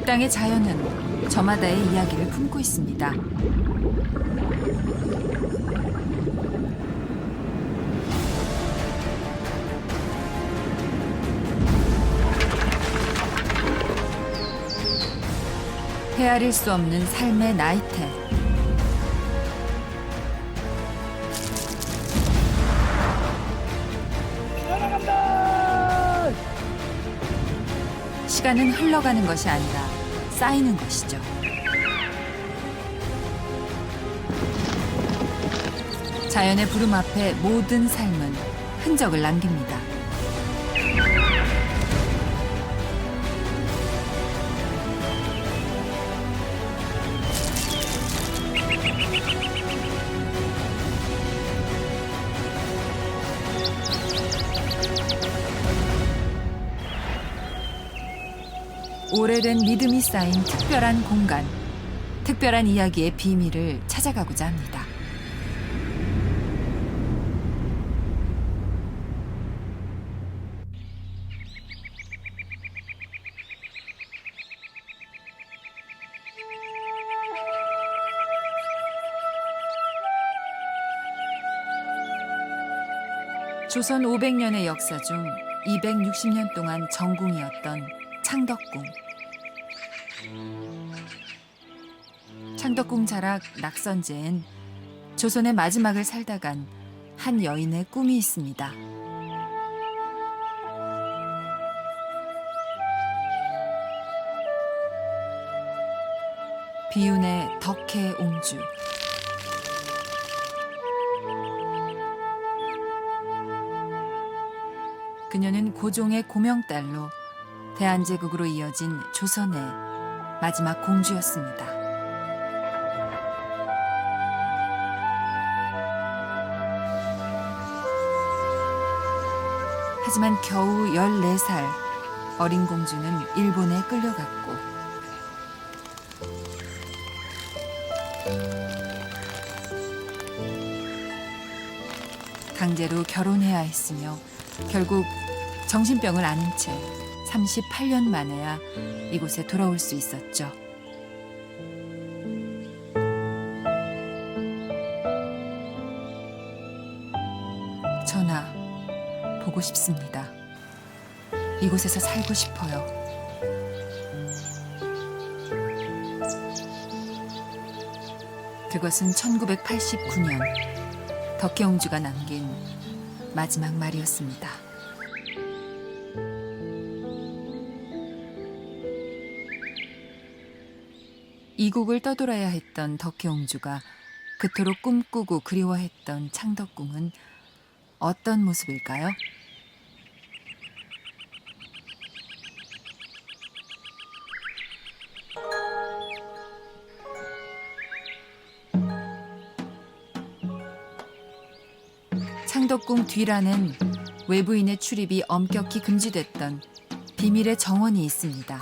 땅의 자연은 저마다의 이야기를 품고 있습니다. 헤아릴 수 없는 삶의 나이테. 시간은 흘러가는 것이 아니라 쌓이는 것이죠. 자연의 부름 앞에 모든 삶은 흔적을 남깁니다. 오래된 믿음이 쌓인 특별한 공간, 특별한 이야기의 비밀을 찾아가고자 합니다. 조선 500년의 역사 중 260년 동안 정궁이었던 창덕궁. 창덕궁 자락 낙선제엔 조선의 마지막을 살다 간 한 여인의 꿈이 있습니다. 비운의 덕혜옹주. 그녀는 고종의 고명딸로 대한제국으로 이어진 조선의 마지막 공주였습니다. 하지만 겨우 14살 어린 공주는 일본에 끌려갔고 강제로 결혼해야 했으며 결국 정신병을 앓은 채 38년 만에야 이곳에 돌아올 수 있었죠. 전하, 보고 싶습니다. 이곳에서 살고 싶어요. 그것은 1989년 덕혜옹주가 남긴 마지막 말이었습니다. 이국을 떠돌아야 했던 덕혜옹주가 그토록 꿈꾸고 그리워했던 창덕궁은 어떤 모습일까요? 창덕궁 뒤란엔 외부인의 출입이 엄격히 금지됐던 비밀의 정원이 있습니다.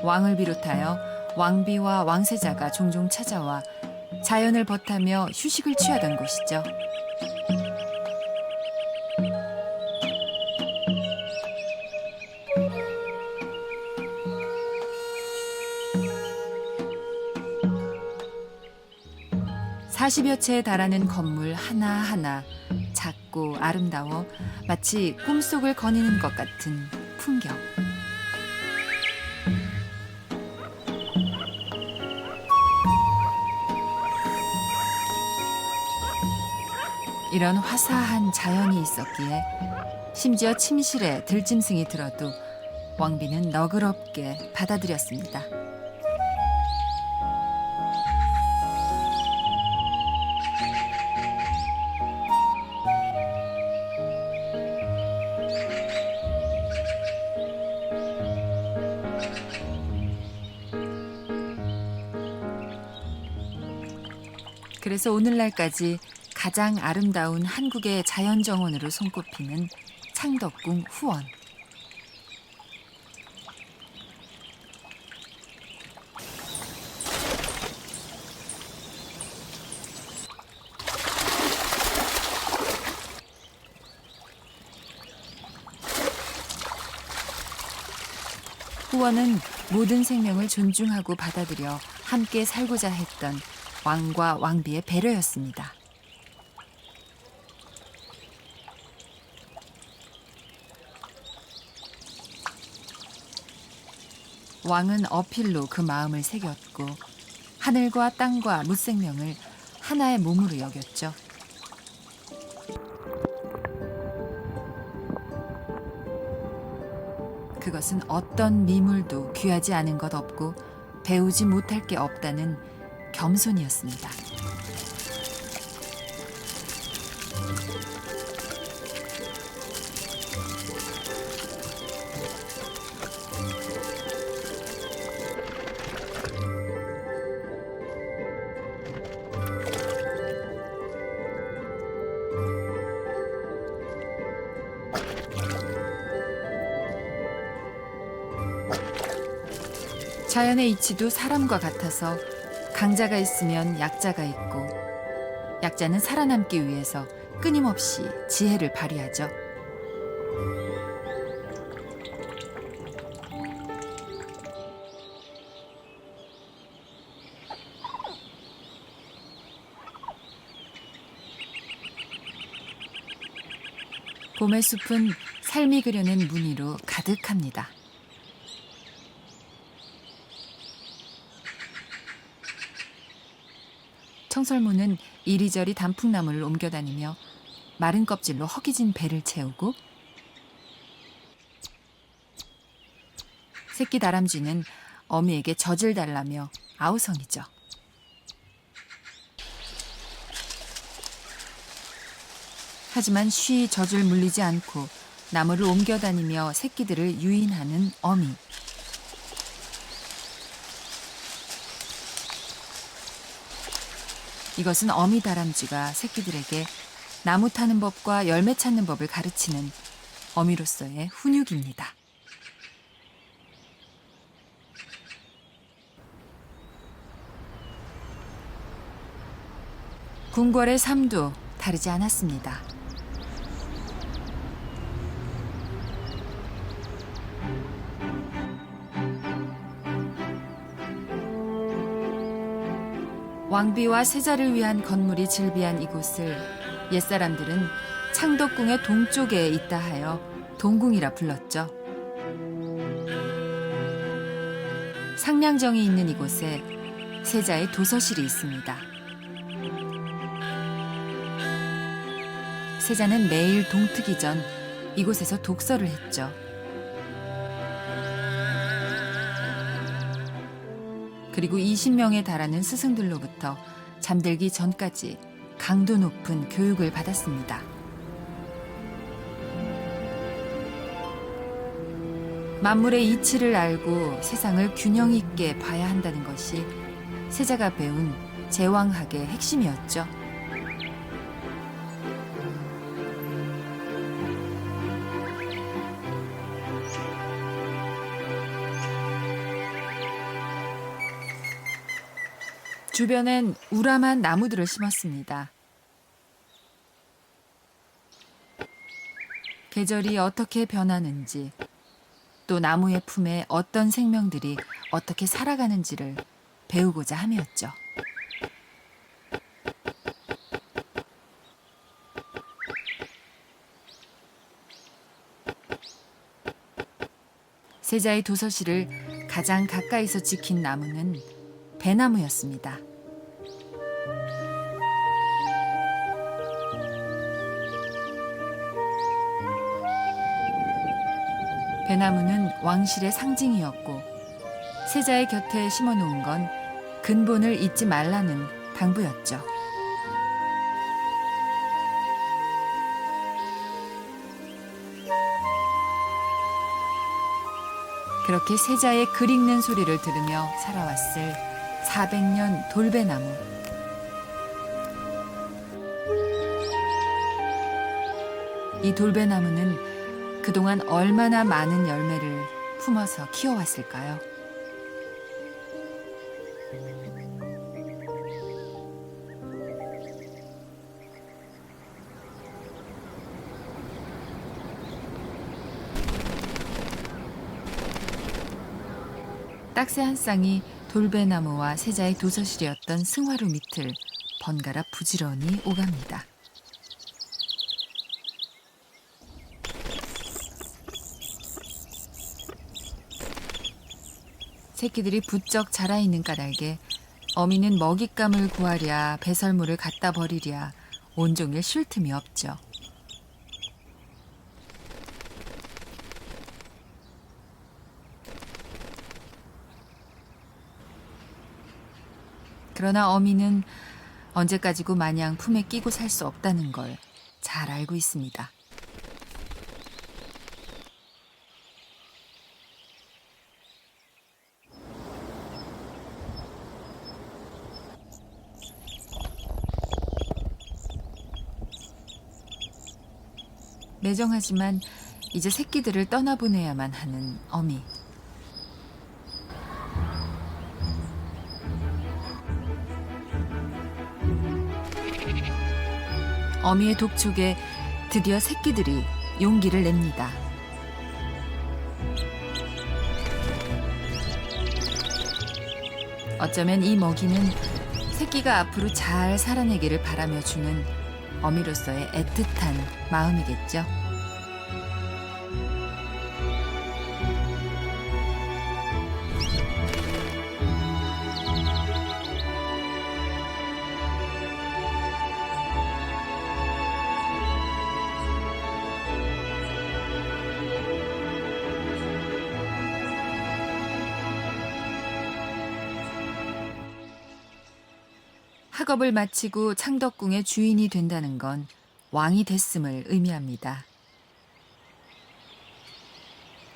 왕을 비롯하여 왕비와 왕세자가 종종 찾아와 자연을 벗하며 휴식을 취하던 곳이죠. (40여) 채에 달하는 건물 하나하나 작고 아름다워 마치 꿈속을 거니는 것 같은 풍경. 이런 화사한 자연이 있었기에 심지어 침실에 들짐승이 들어도 왕비는 너그럽게 받아들였습니다. 그래서 오늘날까지 가장 아름다운 한국의 자연정원으로 손꼽히는 창덕궁 후원. 후원은 모든 생명을 존중하고 받아들여 함께 살고자 했던 왕과 왕비의 배려였습니다. 왕은 어필로 그 마음을 새겼고 하늘과 땅과 무생명을 하나의 몸으로 여겼죠. 그것은 어떤 미물도 귀하지 않은 것 없고 배우지 못할 게 없다는 겸손이었습니다. 자연의 이치도 사람과 같아서 강자가 있으면 약자가 있고 약자는 살아남기 위해서 끊임없이 지혜를 발휘하죠. 봄의 숲은 삶이 그려낸 무늬로 가득합니다. 청설모는 이리저리 단풍나무를 옮겨다니며 마른 껍질로 허기진 배를 채우고 새끼 다람쥐는 어미에게 젖을 달라며 아우성이죠. 하지만 쉬 젖을 물리지 않고 나무를 옮겨다니며 새끼들을 유인하는 어미. 이것은 어미 다람쥐가 새끼들에게 나무 타는 법과 열매 찾는 법을 가르치는 어미로서의 훈육입니다. 궁궐의 삶도 다르지 않았습니다. 왕비와 세자를 위한 건물이 즐비한 이곳을 옛사람들은 창덕궁의 동쪽에 있다 하여 동궁이라 불렀죠. 상량정이 있는 이곳에 세자의 도서실이 있습니다. 세자는 매일 동트기 전 이곳에서 독서를 했죠. 그리고 20명에 달하는 스승들로부터 잠들기 전까지 강도 높은 교육을 받았습니다. 만물의 이치를 알고 세상을 균형 있게 봐야 한다는 것이 세자가 배운 제왕학의 핵심이었죠. 주변엔 우람한 나무들을 심었습니다. 계절이 어떻게 변하는지, 또 나무의 품에 어떤 생명들이 어떻게 살아가는지를 배우고자 함이었죠. 세자의 도서실을 가장 가까이서 지킨 나무는 배나무였습니다. 배나무는 왕실의 상징이었고 세자의 곁에 심어놓은 건 근본을 잊지 말라는 당부였죠. 그렇게 세자의 글 읽는 소리를 들으며 살아왔을 400년 돌배나무. 이 돌배나무는 그동안 얼마나 많은 열매를 품어서 키워왔을까요? 딱새 한 쌍이 돌배나무와 세자의 도서실이었던 승화루 밑을 번갈아 부지런히 오갑니다. 새끼들이 부쩍 자라있는 까닭에 어미는 먹잇감을 구하랴 배설물을 갖다 버리랴 온종일 쉴 틈이 없죠. 그러나 어미는 언제까지고 마냥 품에 끼고 살 수 없다는 걸 잘 알고 있습니다. 매정하지만 이제 새끼들을 떠나보내야만 하는 어미. 어미의 독촉에 드디어 새끼들이 용기를 냅니다. 어쩌면 이 먹이는 새끼가 앞으로 잘 살아내기를 바라며 주는 어미로서의 애틋한 마음이겠죠. 학업을 마치고 창덕궁의 주인이 된다는 건 왕이 됐음을 의미합니다.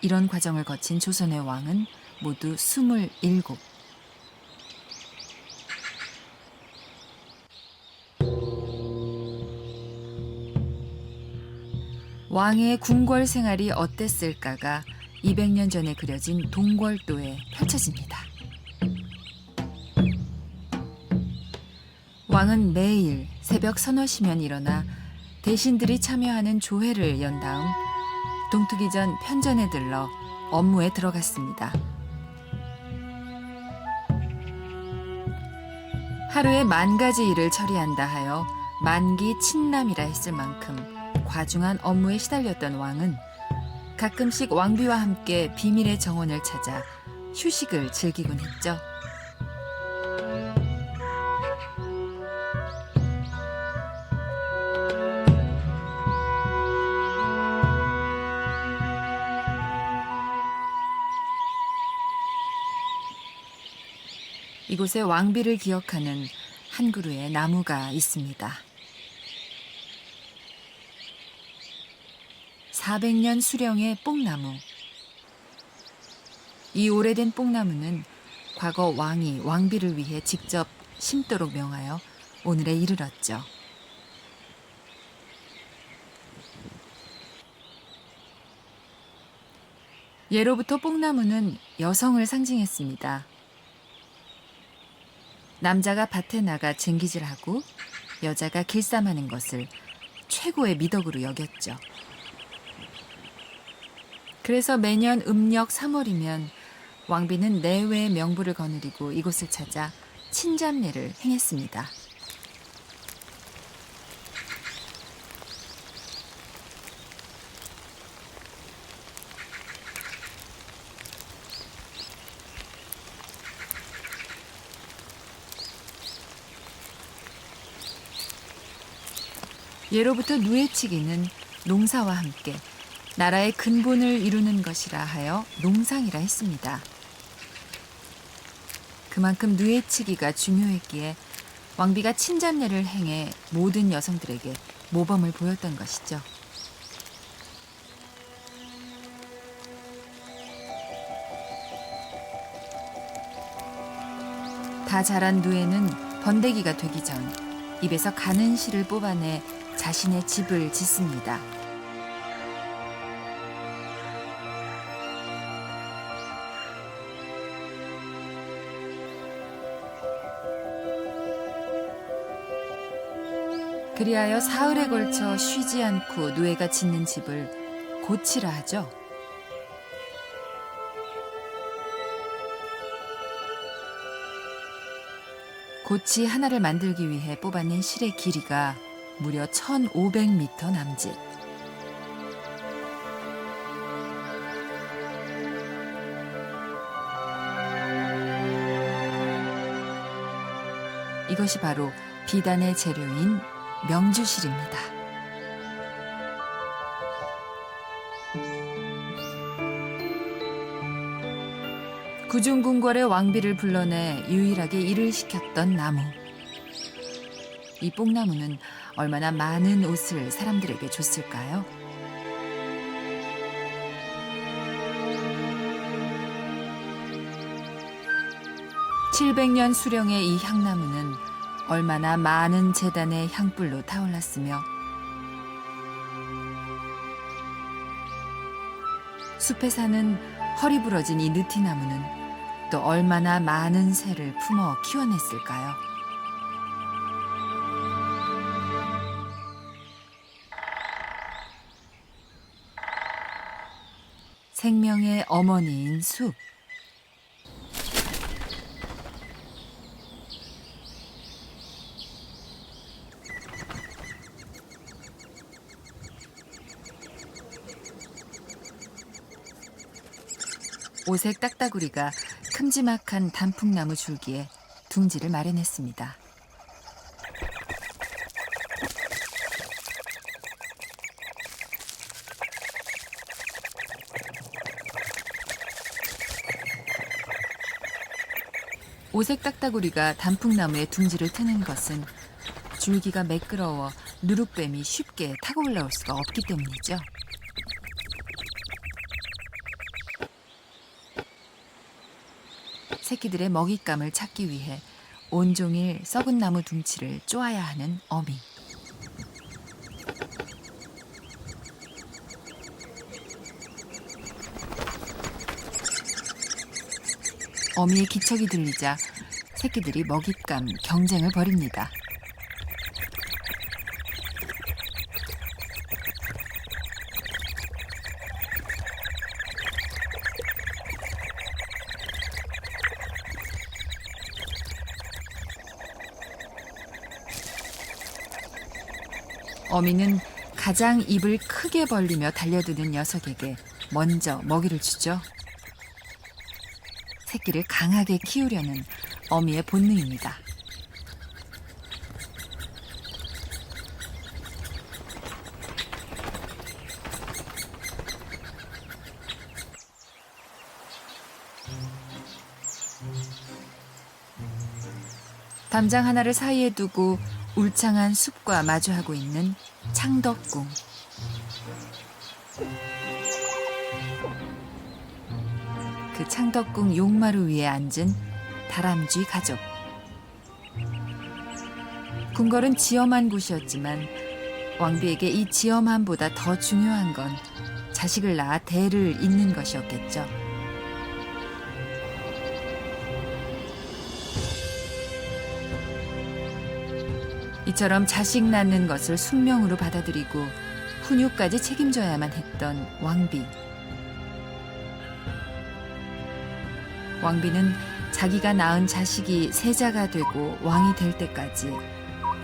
이런 과정을 거친 조선의 왕은 모두 27. 왕의 궁궐 생활이 어땠을까가 200년 전에 그려진 동궐도에 펼쳐집니다. 왕은 매일 새벽 서너 시면 일어나 대신들이 참여하는 조회를 연 다음 동트기 전 편전에 들러 업무에 들어갔습니다. 하루에 10,000가지 일을 처리한다 하여 만기 친남이라 했을 만큼 과중한 업무에 시달렸던 왕은 가끔씩 왕비와 함께 비밀의 정원을 찾아 휴식을 즐기곤 했죠. 이곳에 왕비를 기억하는 한 그루의 나무가 있습니다. 400년 수령의 뽕나무. 이 오래된 뽕나무는 과거 왕이 왕비를 위해 직접 심도록 명하여 오늘에 이르렀죠. 예로부터 뽕나무는 여성을 상징했습니다. 남자가 밭에 나가 쟁기질하고 여자가 길쌈하는 것을 최고의 미덕으로 여겼죠. 그래서 매년 음력 3월이면 왕비는 내외의 명부를 거느리고 이곳을 찾아 친잡례를 행했습니다. 예로부터 누에치기는 농사와 함께 나라의 근본을 이루는 것이라 하여 농상이라 했습니다. 그만큼 누에치기가 중요했기에 왕비가 친잡례를 행해 모든 여성들에게 모범을 보였던 것이죠. 다 자란 누에는 번데기가 되기 전 입에서 가는 실을 뽑아내 자신의 집을 짓습니다. 그리하여 사흘에 걸쳐 쉬지 않고 누에가 짓는 집을 고치라 하죠. 고치 하나를 만들기 위해 뽑아낸 실의 길이가 무려 1,500m 남짓. 이것이 바로 비단의 재료인 명주실입니다. 구중궁궐의 왕비를 불러내 유일하게 일을 시켰던 나무. 이 뽕나무는 얼마나 많은 옷을 사람들에게 줬을까요? (700년) 수령의 이 향나무는 얼마나 많은 제단의 향불로 타올랐으며 숲에 사는 허리 부러진 이 느티나무는 또 얼마나 많은 새를 품어 키워냈을까요? 생명의 어머니인 숲. 오색 딱따구리가 큼지막한 단풍나무 줄기에 둥지를 마련했습니다. 오색 딱따구리가 단풍나무에 둥지를 트는 것은 줄기가 매끄러워 누룩뱀이 쉽게 타고 올라올 수가 없기 때문이죠. 새끼들의 먹잇감을 찾기 위해 온종일 썩은 나무 둥치를 쪼아야 하는 어미. 어미의 기척이 들리자 새끼들이 먹잇감 경쟁을 벌입니다. 어미는 가장 입을 크게 벌리며 달려드는 녀석에게 먼저 먹이를 주죠. 새끼를 강하게 키우려는 어미의 본능입니다. 담장 하나를 사이에 두고 울창한 숲과 마주하고 있는 창덕궁. 그 창덕궁 용마루 위에 앉은 다람쥐 가족. 궁궐은 지엄한 곳이었지만 왕비에게 이 지엄함보다 더 중요한 건 자식을 낳아 대를 잇는 것이었겠죠. 이처럼 자식 낳는 것을 숙명으로 받아들이고 훈육까지 책임져야만 했던 왕비. 왕비는 자기가 낳은 자식이 세자가 되고 왕이 될 때까지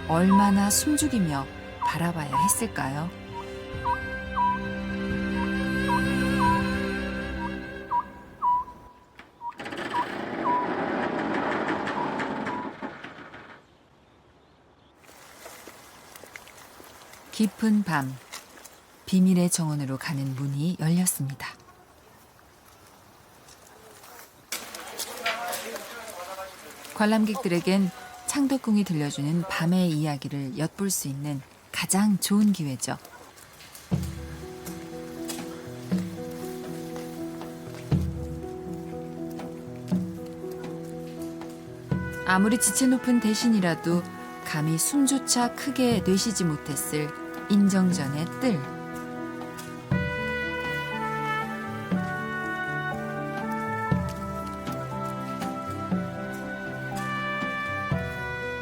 얼마나 숨죽이며 바라봐야 했을까요? 깊은 밤, 비밀의 정원으로 가는 문이 열렸습니다. 관람객들에겐 창덕궁이 들려주는 밤의 이야기를 엿볼 수 있는 가장 좋은 기회죠. 아무리 지체 높은 대신이라도 감히 숨조차 크게 내쉬지 못했을 인정전의 뜰.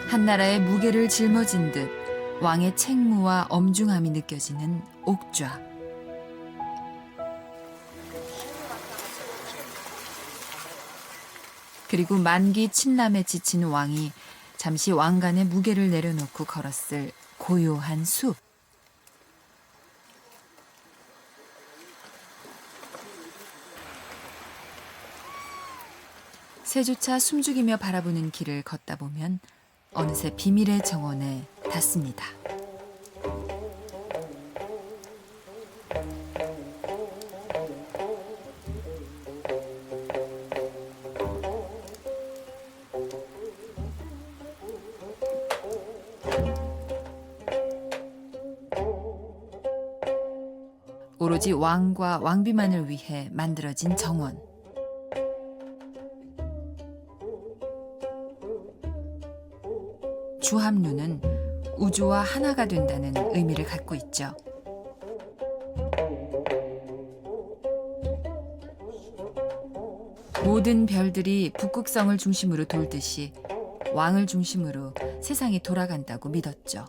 한나라의 무게를 짊어진 듯 왕의 책무와 엄중함이 느껴지는 옥좌. 그리고 만기 친남에 지친 왕이 잠시 왕관의 무게를 내려놓고 걸었을 고요한 숲. 새조차 숨죽이며 바라보는 길을 걷다 보면 어느새 비밀의 정원에 닿습니다. 오로지 왕과 왕비만을 위해 만들어진 정원. 주합루는 우주와 하나가 된다는 의미를 갖고 있죠. 모든 별들이 북극성을 중심으로 돌듯이 왕을 중심으로 세상이 돌아간다고 믿었죠.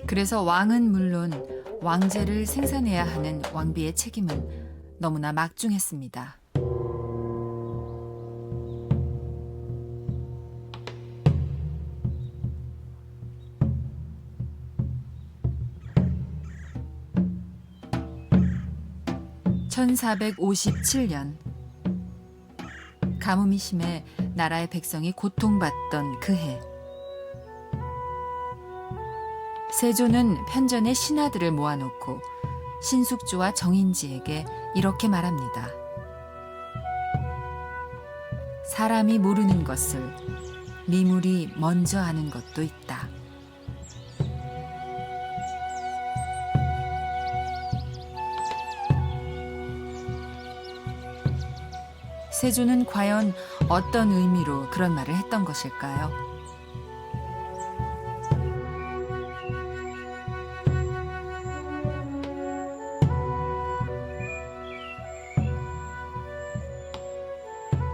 그래서 왕은 물론 왕제를 생산해야 하는 왕비의 책임은 너무나 막중했습니다. (1457년) 가뭄이 심해 나라의 백성이 고통받던 그해, 세조는 편전의 신하들을 모아놓고 신숙주와 정인지에게 이렇게 말합니다. 사람이 모르는 것을 미물이 먼저 아는 것도 있다. 세조는 과연 어떤 의미로 그런 말을 했던 것일까요?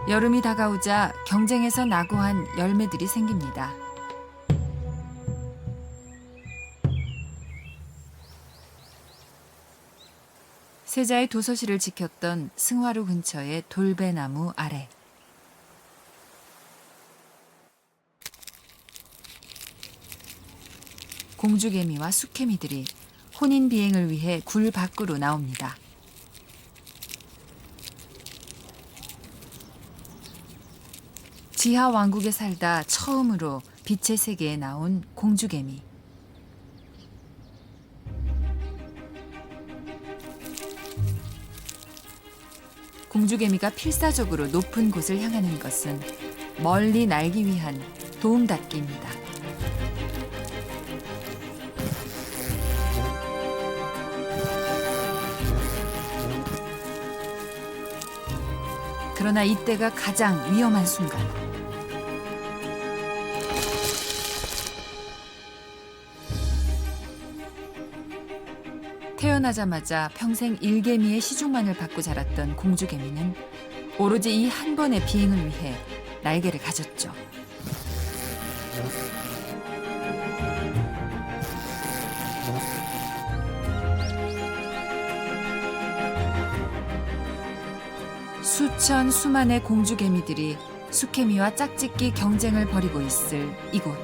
여름이 다가오자 경쟁에서 낙오한 열매들이 생깁니다. 세자의 도서실을 지켰던 승화루 근처의 돌배나무 아래, 공주개미와 수개미들이 혼인 비행을 위해 굴 밖으로 나옵니다. 지하 왕국에 살다 처음으로 빛의 세계에 나온 공주개미. 공주개미가 필사적으로 높은 곳을 향하는 것은 멀리 날기 위한 도움닫기입니다. 그러나 이때가 가장 위험한 순간. 태어나자마자 평생 일개미의 시중만을 받고 자랐던 공주개미는 오로지 이 한 번의 비행을 위해 날개를 가졌죠. 수천 수만의 공주개미들이 수개미와 짝짓기 경쟁을 벌이고 있을 이곳.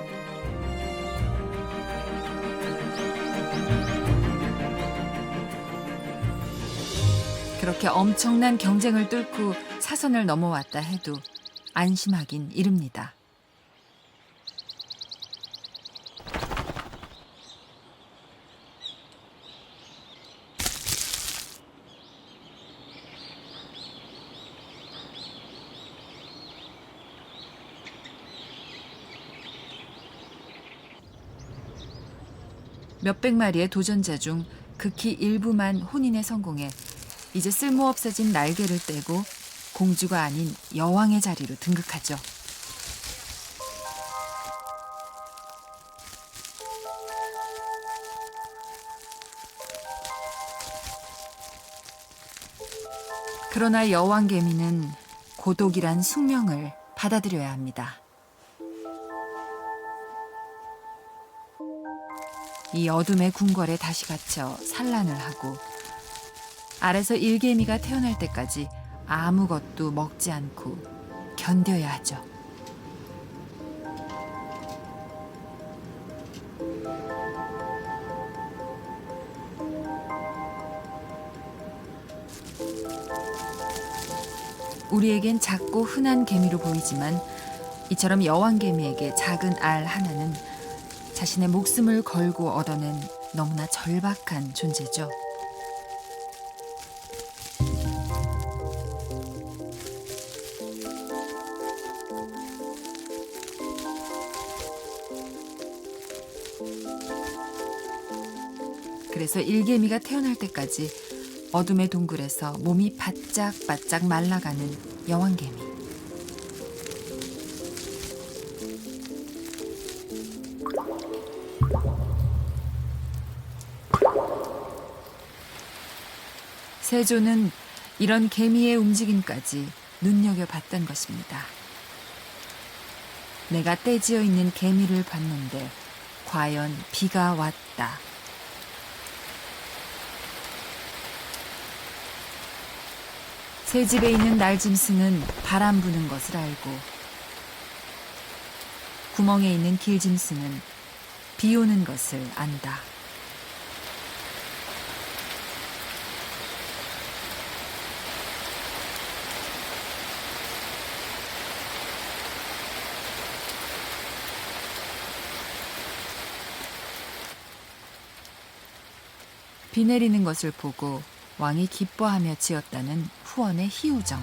그렇게 엄청난 경쟁을 뚫고 사선을 넘어왔다 해도 안심하긴 이릅니다. 몇백 마리의 도전자 중 극히 일부만 혼인에 성공해 이제 쓸모없어진 날개를 떼고 공주가 아닌 여왕의 자리로 등극하죠. 그러나 여왕개미는 고독이란 숙명을 받아들여야 합니다. 이 어둠의 궁궐에 다시 갇혀 산란을 하고, 알에서 일개미가 태어날 때까지 아무것도 먹지 않고 견뎌야 하죠. 우리에겐 작고 흔한 개미로 보이지만 이처럼 여왕개미에게 작은 알 하나는 자신의 목숨을 걸고 얻어낸 너무나 절박한 존재죠. 그래서 일개미가 태어날 때까지 어둠의 동굴에서 몸이 바짝바짝 말라가는 여왕개미. 세조는 이런 개미의 움직임까지 눈여겨봤던 것입니다. 내가 떼지어 있는 개미를 봤는데 과연 비가 왔다. 새 집에 있는 날짐승은 바람 부는 것을 알고 구멍에 있는 길짐승은 비 오는 것을 안다. 비 내리는 것을 보고 왕이 기뻐하며 지었다는 후원의 희우정.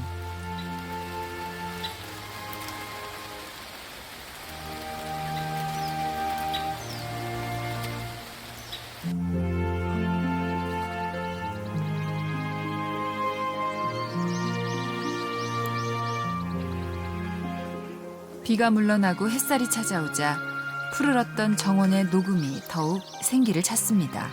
비가 물러나고 햇살이 찾아오자 푸르렀던 정원의 녹음이 더욱 생기를 찾습니다.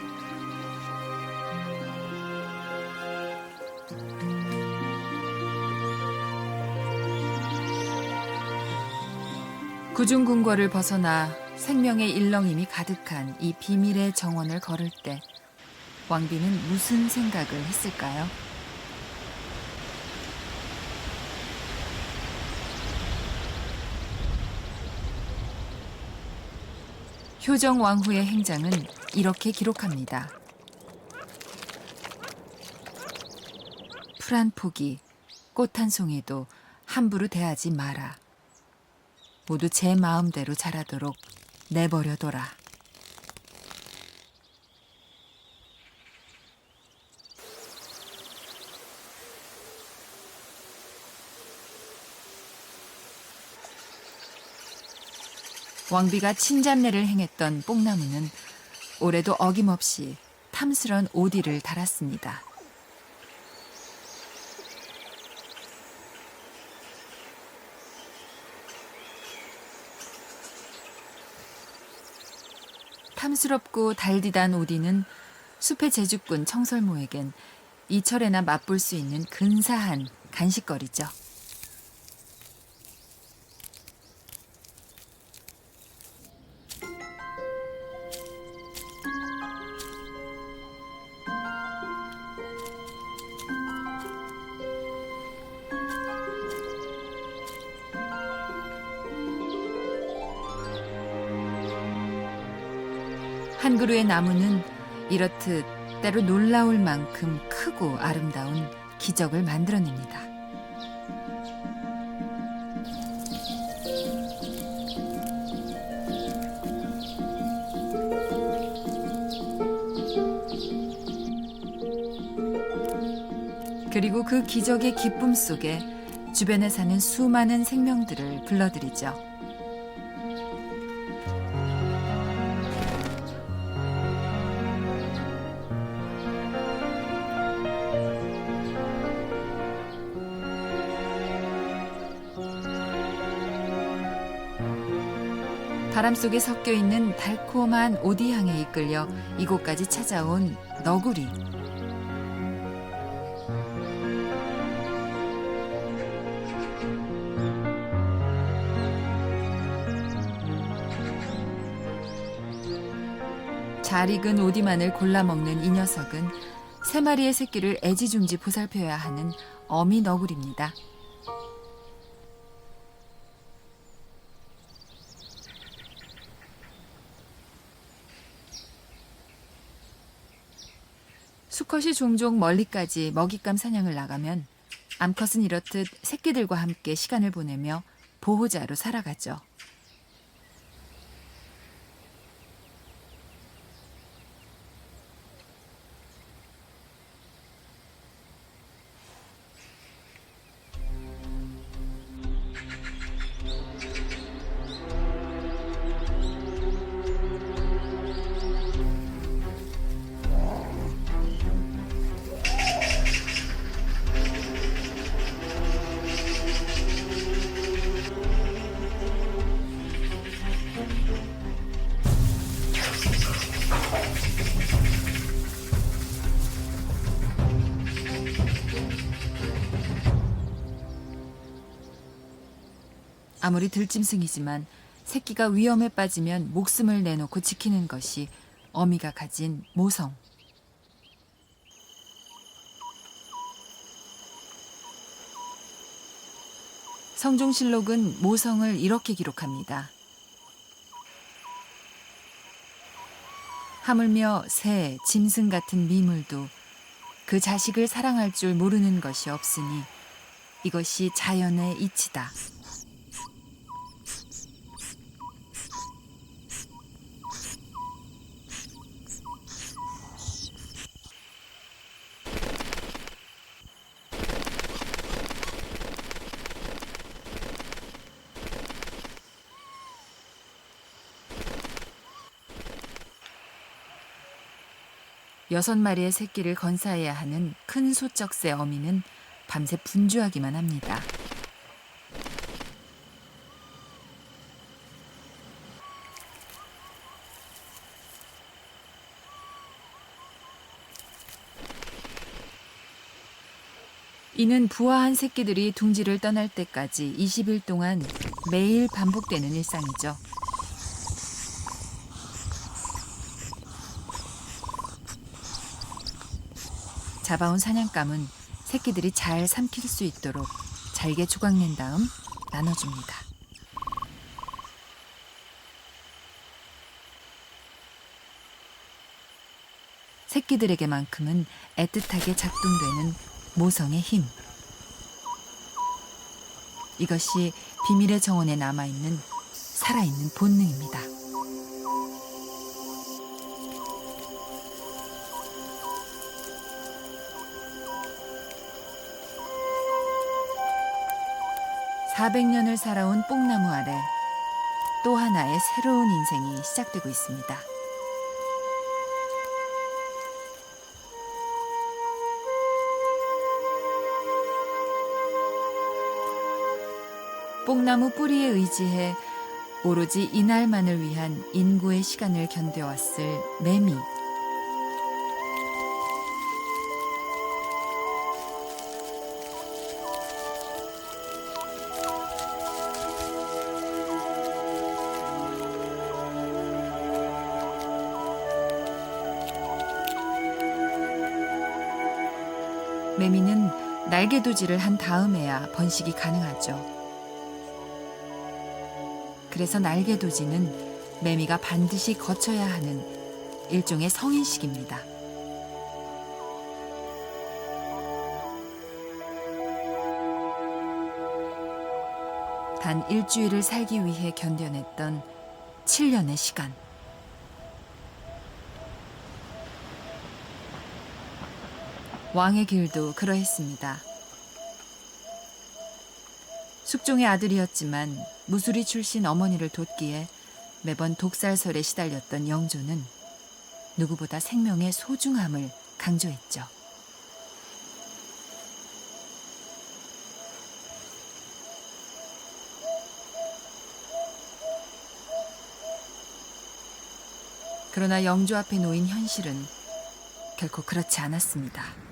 구중궁궐을 벗어나 생명의 일렁임이 가득한 이 비밀의 정원을 걸을 때 왕비는 무슨 생각을 했을까요? 효정 왕후의 행장은 이렇게 기록합니다. 풀 한 포기, 꽃 한 송이도 함부로 대하지 마라. 모두 제 마음대로 자라도록 내버려둬라. 왕비가 친잡내를 행했던 뽕나무는 올해도 어김없이 탐스런 오디를 달았습니다. 탐스럽고 달디단 오디는 숲의 제주꾼 청설모에겐 이철에나 맛볼 수 있는 근사한 간식거리죠. 한 그루의 나무는 이렇듯 때로 놀라울 만큼 크고 아름다운 기적을 만들어냅니다. 그리고 그 기적의 기쁨 속에 주변에 사는 수많은 생명들을 불러들이죠. 바람 속에 섞여 있는 달콤한 오디향에 이끌려 이곳까지 찾아온 너구리. 잘 익은 오디만을 골라 먹는 이 녀석은 마리의 새끼를 애지중지 보살펴야 하는 어미 너구리입니다. 수컷이 종종 멀리까지 먹잇감 사냥을 나가면 암컷은 이렇듯 새끼들과 함께 시간을 보내며 보호자로 살아가죠. 아무리 들짐승이지만 새끼가 위험에 빠지면 목숨을 내놓고 지키는 것이 어미가 가진 모성. 성종실록은 모성을 이렇게 기록합니다. 하물며 새, 짐승 같은 미물도 그 자식을 사랑할 줄 모르는 것이 없으니 이것이 자연의 이치다. 여섯 마리의 새끼를 건사해야 하는 큰 소쩍새 어미는 밤새 분주하기만 합니다. 이는 부화한 새끼들이 둥지를 떠날 때까지 20일 동안 매일 반복되는 일상이죠. 잡아온 사냥감은 새끼들이 잘 삼킬 수 있도록 잘게 조각낸 다음 나눠줍니다. 새끼들에게만큼은 애틋하게 작동되는 모성의 힘. 이것이 비밀의 정원에 남아있는 살아있는 본능입니다. (400년을) 살아온 뽕나무 아래 또 하나의 새로운 인생이 시작되고 있습니다. 뽕나무 뿌리에 의지해 오로지 이날만을 위한 인고의 시간을 견뎌왔을 매미. 매미는 날개도질을 한 다음에야 번식이 가능하죠. 그래서 날개도지는 매미가 반드시 거쳐야 하는 일종의 성인식입니다. 단 일주일을 살기 위해 견뎌냈던 7년의 시간. 왕의 길도 그러했습니다. 숙종의 아들이었지만 무술이 출신 어머니를 돕기에 매번 독살설에 시달렸던 영조는 누구보다 생명의 소중함을 강조했죠. 그러나 영조 앞에 놓인 현실은 결코 그렇지 않았습니다.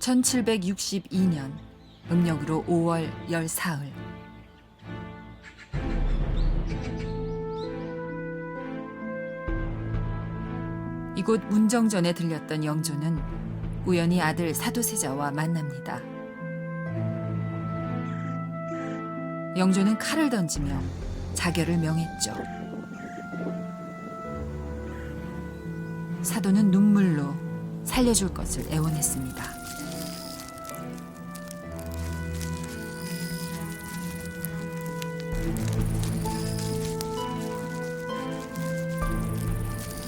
1762년 음력으로 5월 14일. 이곳 문정전에 들렸던 영조는 우연히 아들 사도세자와 만납니다. 영조는 칼을 던지며 자결을 명했죠. 사도는 눈물로 살려줄 것을 애원했습니다.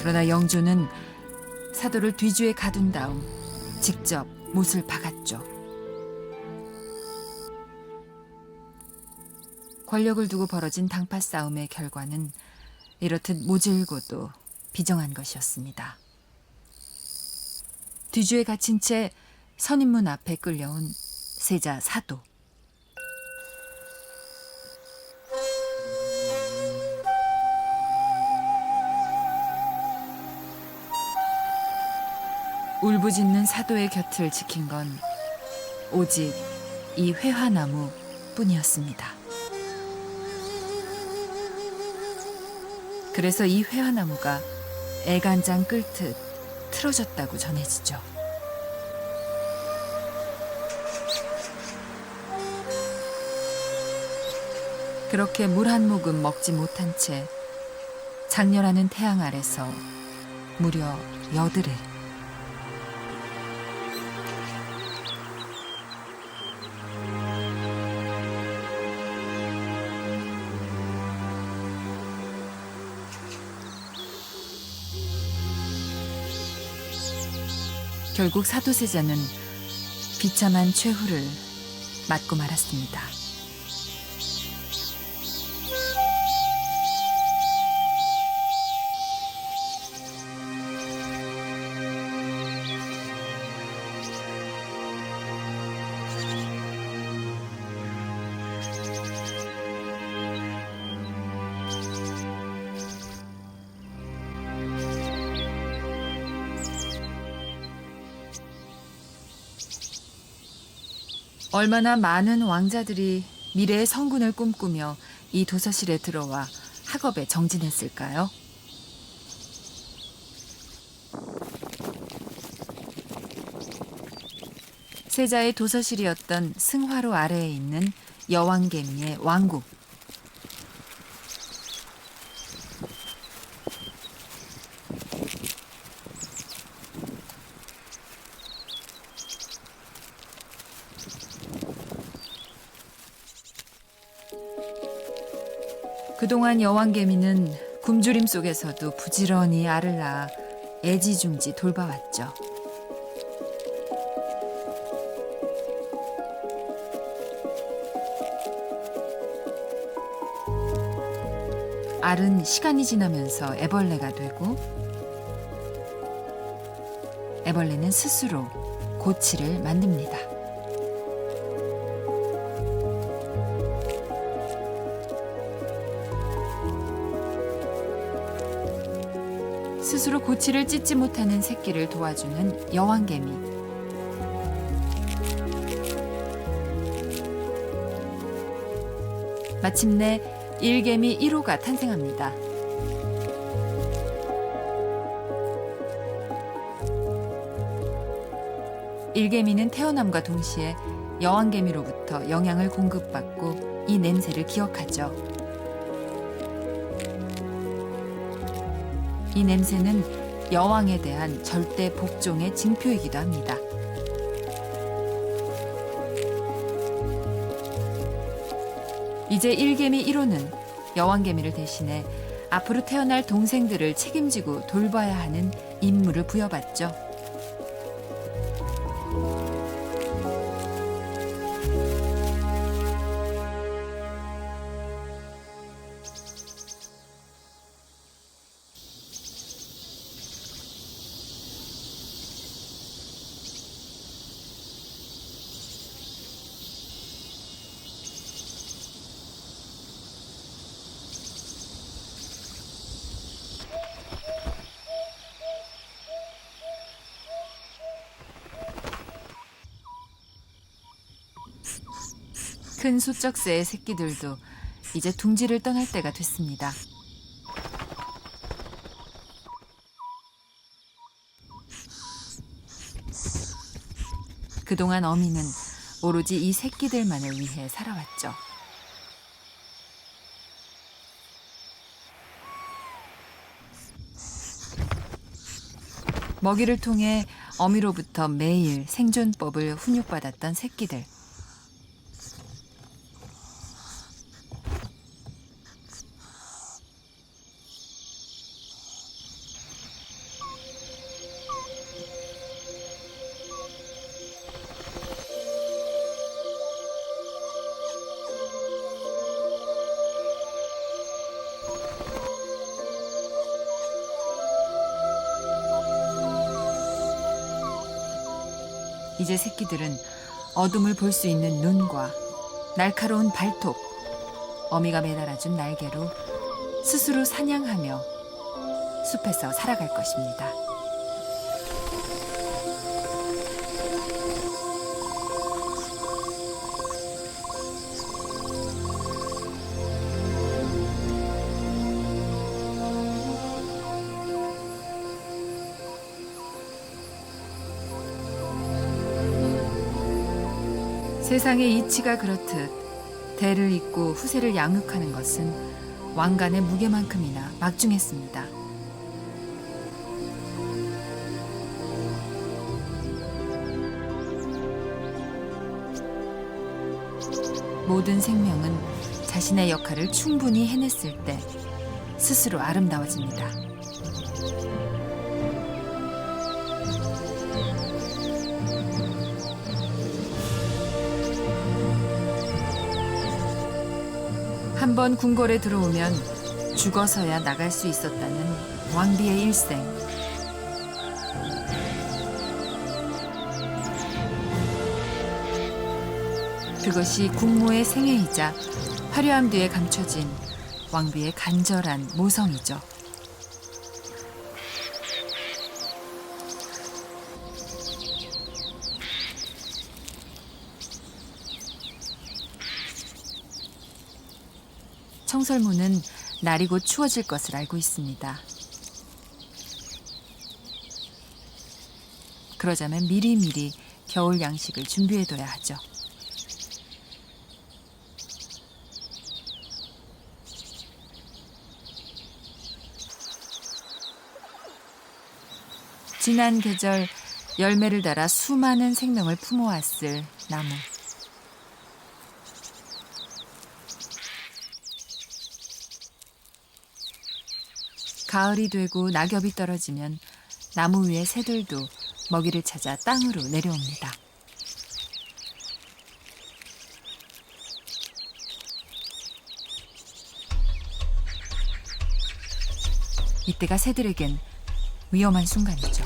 그러나 영조는 사도를 뒤주에 가둔 다음 직접 못을 박았죠. 권력을 두고 벌어진 당파 싸움의 결과는 이렇듯 모질고도 비정한 것이었습니다. 뒤주에 갇힌 채 선인문 앞에 끌려온 세자 사도. 울부짖는 사도의 곁을 지킨 건 오직 이 회화나무 뿐이었습니다. 그래서 이 회화나무가 애간장 끓듯 틀어졌다고 전해지죠. 그렇게 물 한 모금 먹지 못한 채 장렬하는 태양 아래서 무려 여드레. 결국 사도세자는 비참한 최후를 맞고 말았습니다. 얼마나 많은 왕자들이 미래의 성군을 꿈꾸며 이 도서실에 들어와 학업에 정진했을까요? 세자의 도서실이었던 승화로 아래에 있는 여왕개미의 왕국. 그동안 여왕개미는 굶주림 속에서도 부지런히 알을 낳아 애지중지 돌봐왔죠. 알은 시간이 지나면서 애벌레가 되고 애벌레는 스스로 고치를 만듭니다. 스스로 고치를 찢지 못하는 새끼를 도와주는 여왕개미. 마침내 일개미 1호가 탄생합니다. 일개미는 태어남과 동시에 여왕개미로부터 영양을 공급받고 이 냄새를 기억하죠. 이 냄새는 여왕에 대한 절대 복종의 징표이기도 합니다. 이제 일개미 1호는 여왕개미를 대신해 앞으로 태어날 동생들을 책임지고 돌봐야 하는 임무를 부여받죠. 큰 소쩍새의 새끼들도 이제 둥지를 떠날 때가 됐습니다. 그동안 어미는 오로지 이 새끼들만을 위해 살아왔죠. 먹이를 통해 어미로부터 매일 생존법을 훈육받았던 새끼들. 이제 새끼들은 어둠을 볼 수 있는 눈과 날카로운 발톱, 어미가 매달아준 날개로 스스로 사냥하며 숲에서 살아갈 것입니다. 세상의 이치가 그렇듯 대를 잇고 후세를 양육하는 것은 왕관의 무게만큼이나 막중했습니다. 모든 생명은 자신의 역할을 충분히 해냈을 때 스스로 아름다워집니다. 한번 궁궐에 들어오면 죽어서야 나갈 수 있었다는 왕비의 일생. 그것이 국모의 생애이자 화려함 뒤에 감춰진 왕비의 간절한 모성이죠. 청설모는 날이 곧 추워질 것을 알고 있습니다. 그러자면 미리미리 겨울 양식을 준비해둬야 하죠. 지난 계절 열매를 달아 수많은 생명을 품어왔을 나무. 가을이 되고 낙엽이 떨어지면 나무 위의 새들도 먹이를 찾아 땅으로 내려옵니다. 이때가 새들에겐 위험한 순간이죠.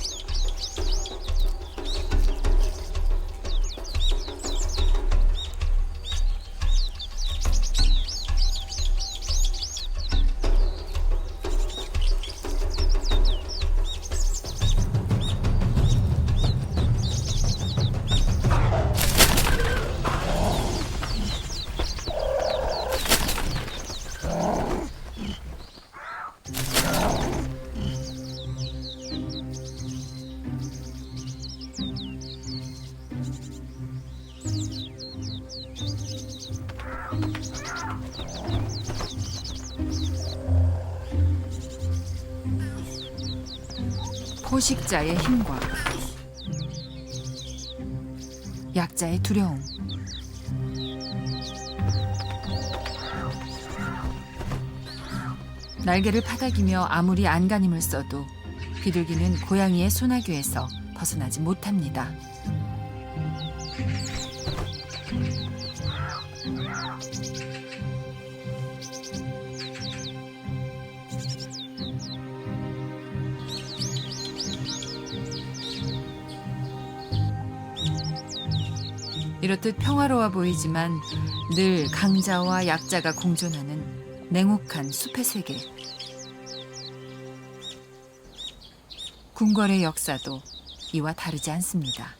포식자의 힘과 약자의 두려움. 날개를 파닥이며 아무리 안간힘을 써도 비둘기는 고양이의 소나귀에서 벗어나지 못합니다. 이렇듯 평화로워 보이지만 늘 강자와 약자가 공존하는 냉혹한 숲의 세계. 궁궐의 역사도 이와 다르지 않습니다.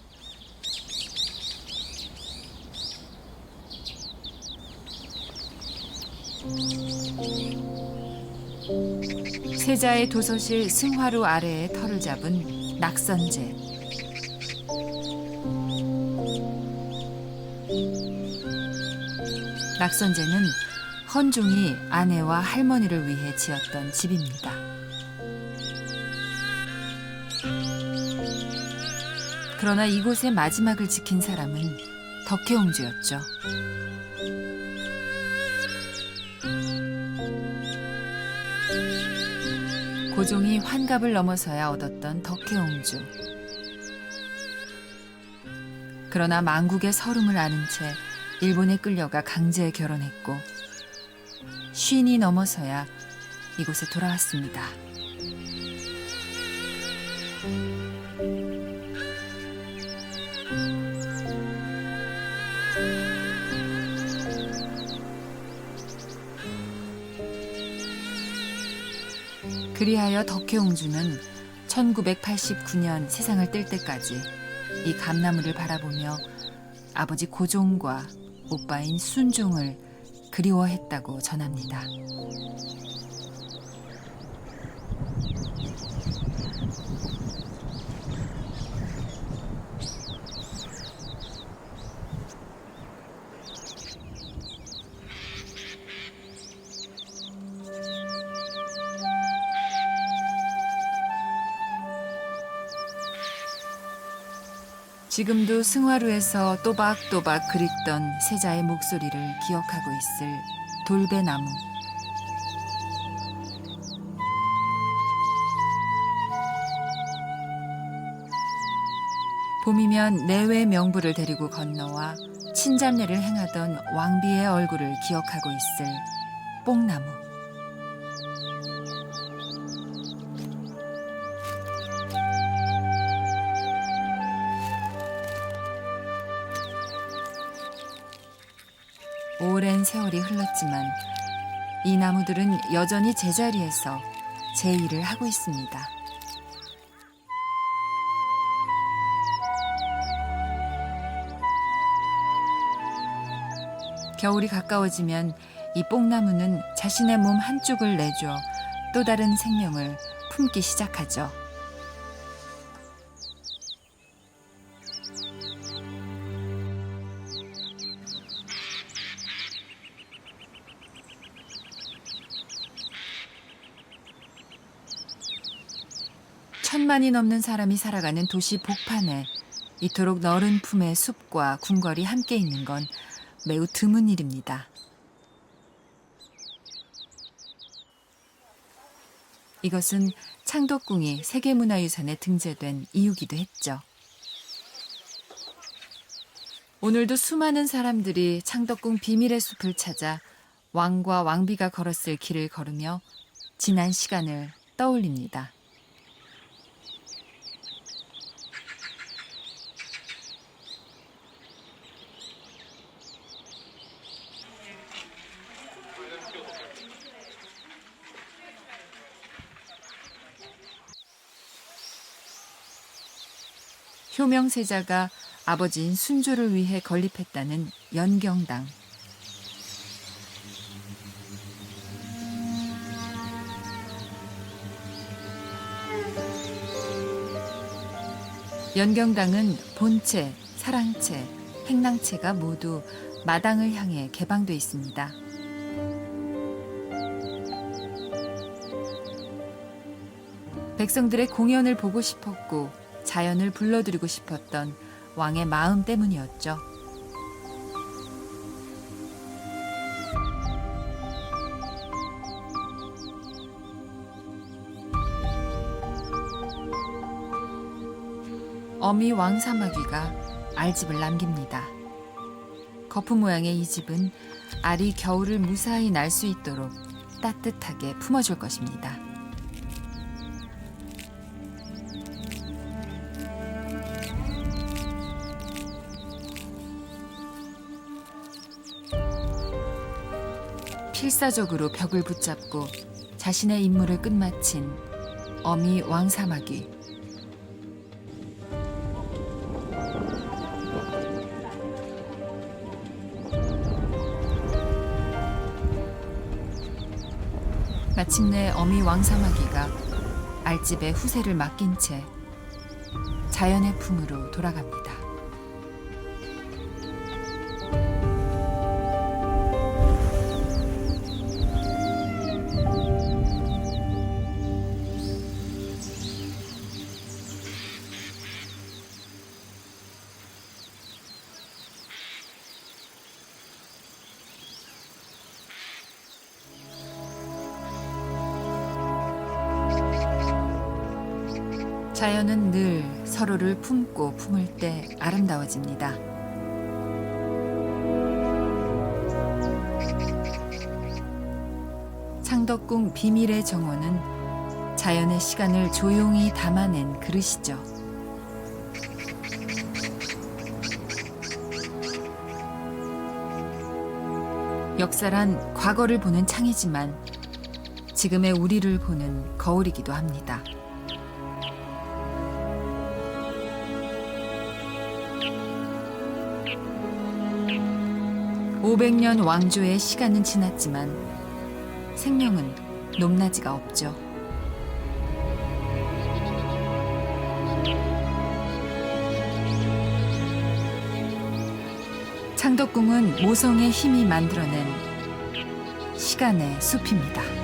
세자의 도서실 승화루 아래에 터를 잡은 낙선제. 낙선제는 헌종이 아내와 할머니를 위해 지었던 집입니다. 그러나 이곳의 마지막을 지킨 사람은 덕혜옹주였죠. 고종이 환갑을 넘어서야 얻었던 덕혜옹주. 그러나 망국의 서름을 아는 채 일본에 끌려가 강제 결혼했고 쉰이 넘어서야 이곳에 돌아왔습니다. 그리하여 덕혜옹주는 1989년 세상을 뗄 때까지 이 감나무를 바라보며 아버지 고종과 오빠인 순종을 그리워했다고 전합니다. 지금도 승화루에서 또박또박 그립던 세자의 목소리를 기억하고 있을 돌배나무. 봄이면 내외 명부를 데리고 건너와 친잡례를 행하던 왕비의 얼굴을 기억하고 있을 뽕나무. 오랜 세월이 흘렀지만 이 나무들은 여전히 제자리에서 제 일을 하고 있습니다. 겨울이 가까워지면 이 뽕나무는 자신의 몸 한쪽을 내줘 또 다른 생명을 품기 시작하죠. 천만이 넘는 사람이 살아가는 도시 복판에 이토록 너른 품의 숲과 궁궐이 함께 있는 건 매우 드문 일입니다. 이것은 창덕궁이 세계문화유산에 등재된 이유기도 했죠. 오늘도 수많은 사람들이 창덕궁 비밀의 숲을 찾아 왕과 왕비가 걸었을 길을 걸으며 지난 시간을 떠올립니다. 효명세자가 아버지인 순조를 위해 건립했다는 연경당. 연경당은 본체, 사랑체, 행랑체가 모두 마당을 향해 개방돼 있습니다. 백성들의 공연을 보고 싶었고 자연을 불러들이고 싶었던 왕의 마음 때문이었죠. 어미 왕사마귀가 알집을 남깁니다. 거품 모양의 이 집은 알이 겨울을 무사히 날 수 있도록 따뜻하게 품어줄 것입니다. 필사적으로 벽을 붙잡고 자신의 임무를 끝마친 어미 왕사마귀. 마침내 어미 왕사마귀가 알집의 후세를 맡긴 채 자연의 품으로 돌아갑니다. 자연은 늘 서로를 품고 품을 때 아름다워집니다. 창덕궁 비밀의 정원은 자연의 시간을 조용히 담아낸 그릇이죠. 역사란 과거를 보는 창이지만 지금의 우리를 보는 거울이기도 합니다. 500년 왕조의 시간은 지났지만 생명은 높낮이가 없죠. 창덕궁은 모성의 힘이 만들어낸 시간의 숲입니다.